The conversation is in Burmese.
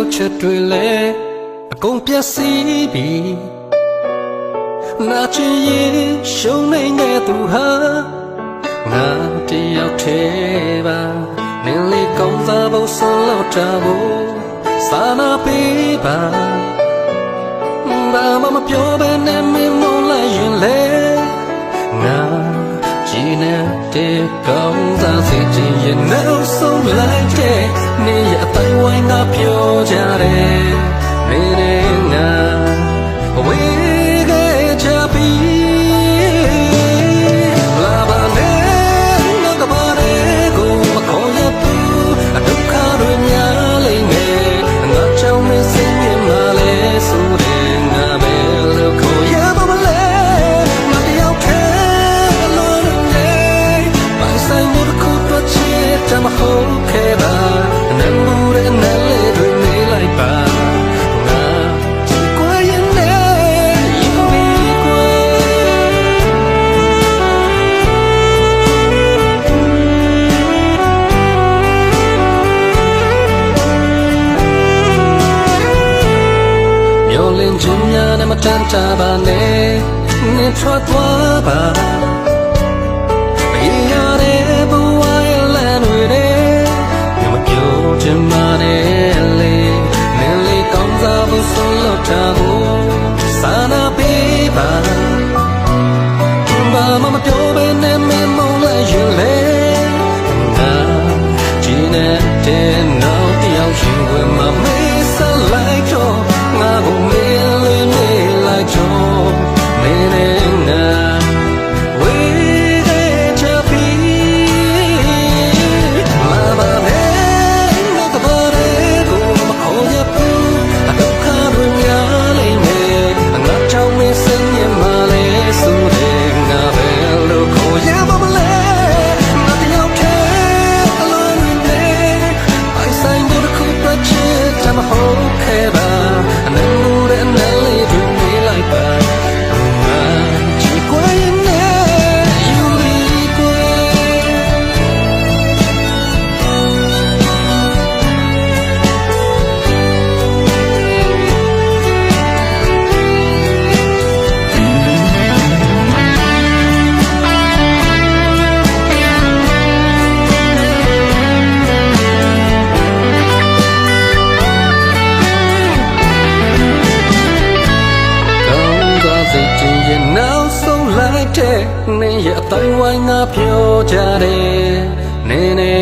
လုပ်ချက်တွေလဲအကုန်ပျက်စီးပြီနာချင်ရင်ရှုံးနေတဲ့သူဟာငါတယောက်တည်းပါနင်းလေးကောင်းစားဖို့ဆုံးလို့တာကိုစာနာပေးပါဘာမှမပြောဘဲနဲ့မင်းမလိုက်ရင်လေငါကြည်နေတဲ့ကောင်းစားစေချင်ရင်နောက်ဆုံးလိုက်တဲ့နေရအတိုင်းဝိုင်းကပြောကြတယ်နေနေငါဝေးခဲ့ချပြီးလာပါနဲ့ငါကပါတဲ့ကိုမခေါ်ရဘူးအဒုက္ခတွေများလိမ့်မယ်ငါချောင်းမစင်းမြင်မှလဲဆိုတဲ့ငါပဲလို့ခေါ်ရပါမလဲငါတယောက်တည်းအလုံးနဲ့ပိုင်ဆိုင်မှုတစ်ခုတော့ချစ်တယ်မဟုတ်ခဲ့ပါနဲ့မှုရဲ့နဲ့လေးတွေနေလိုက်ပါချင်းများနဲ့မတန်တာပါနဲ့နေထွက်သွားပါဘေးရတဲ့ဘဝရဲ့လမ်းတွေနဲ့မပြောချင်ပါနဲ့လေနင်းလေးကောင်းစားဖို့ဆုံးလို့တာကိုစာနာပေးပါဘာမှမပြောဘဲနဲ့မင်းမလိုက်ရင်လေငါကြည်နေတဲ့နောက်တယောက်ရှိဝင်မှာမေးစလိုက်တော့ငါကိုမေးမဟုတ်ခဲ့ပါအနမှုရဲ့နဲ့လေးတွေနေလိုက်ပါငါချစ်ခွင့်နဲ့ယူပြီးကွနေရအတိုင်းဝိုင်းငါပြောကြတယ်နေနေ